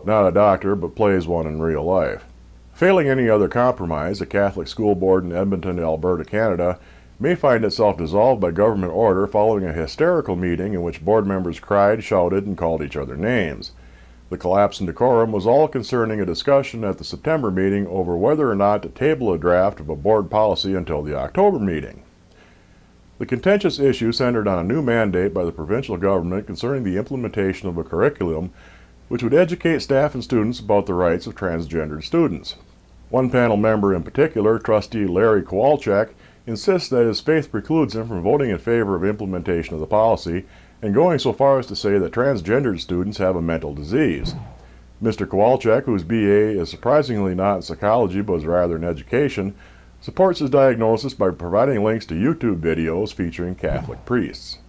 not a doctor, but plays one in real life. Failing any other compromise, a Catholic school board in Edmonton, Alberta, Canada, may find itself dissolved by government order following a hysterical meeting in which board members cried, shouted, and called each other names. The collapse in decorum was all concerning a discussion at the September meeting over whether or not to table a draft of a board policy until the October meeting. The contentious issue centered on a new mandate by the provincial government concerning the implementation of a curriculum which would educate staff and students about the rights of transgendered students. One panel member in particular, Trustee Larry Kowalczyk, insists that his faith precludes him from voting in favor of implementation of the policy, and going so far as to say that transgendered students have a mental disease. Mr. Kowalczyk, whose BA is surprisingly not in psychology but is rather in education, supports his diagnosis by providing links to YouTube videos featuring Catholic priests.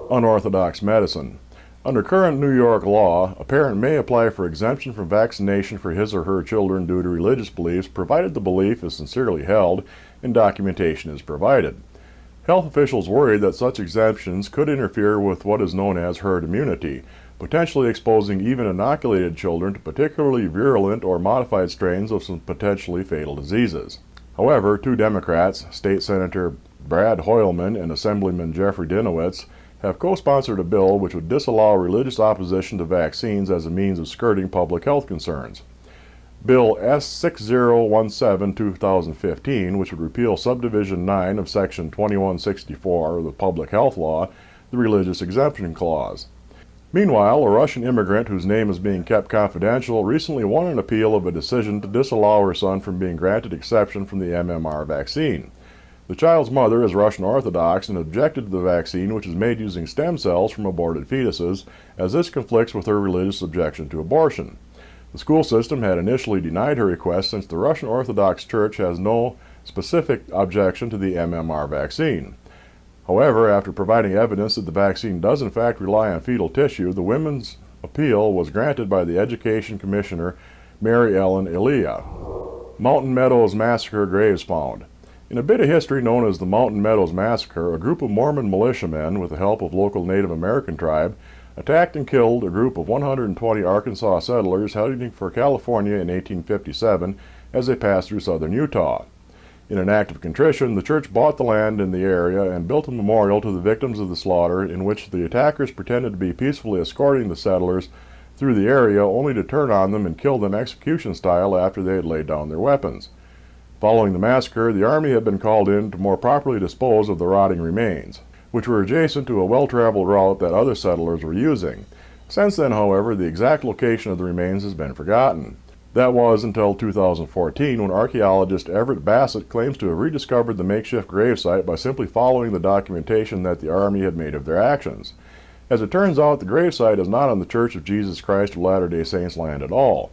Un-Orthodox Medicine. Under current New York law, a parent may apply for exemption from vaccination for his or her children due to religious beliefs, provided the belief is sincerely held and documentation is provided. Health officials worry that such exemptions could interfere with what is known as herd immunity, potentially exposing even inoculated children to particularly virulent or modified strains of some potentially fatal diseases. However, two Democrats, State Senator Brad Hoylman and Assemblyman Jeffrey Dinowitz, have co-sponsored a bill which would disallow religious opposition to vaccines as a means of skirting public health concerns. Bill S-6017-2015, which would repeal Subdivision 9 of Section 2164 of the Public Health Law, the Religious Exemption Clause. Meanwhile, a Russian immigrant whose name is being kept confidential recently won an appeal of a decision to disallow her son from being granted exception from the MMR vaccine. The child's mother is Russian Orthodox and objected to the vaccine, which is made using stem cells from aborted fetuses, as this conflicts with her religious objection to abortion. The school system had initially denied her request since the Russian Orthodox Church has no specific objection to the MMR vaccine. However, after providing evidence that the vaccine does in fact rely on fetal tissue, the women's appeal was granted by the Education Commissioner, Mary Ellen Elia. Mountain Meadows Massacre graves found. In a bit of history known as the Mountain Meadows Massacre, a group of Mormon militiamen, with the help of local Native American tribe, attacked and killed a group of 120 Arkansas settlers heading for California in 1857 as they passed through southern Utah. In an act of contrition, the church bought the land in the area and built a memorial to the victims of the slaughter, in which the attackers pretended to be peacefully escorting the settlers through the area, only to turn on them and kill them execution style after they had laid down their weapons. Following the massacre, the army had been called in to more properly dispose of the rotting remains, which were adjacent to a well-traveled route that other settlers were using. Since then, however, the exact location of the remains has been forgotten. That was until 2014, when archaeologist Everett Bassett claims to have rediscovered the makeshift gravesite by simply following the documentation that the army had made of their actions. As it turns out, the gravesite is not on the Church of Jesus Christ of Latter-day Saints land at all.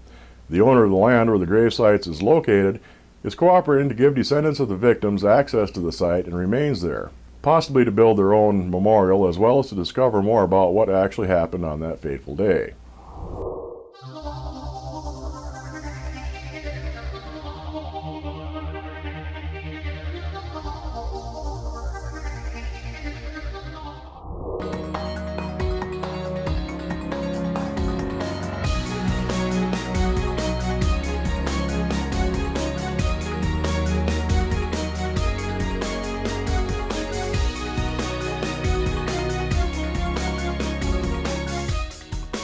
The owner of the land where the gravesite is located is cooperating to give descendants of the victims access to the site and remains there, possibly to build their own memorial as well as to discover more about what actually happened on that fateful day.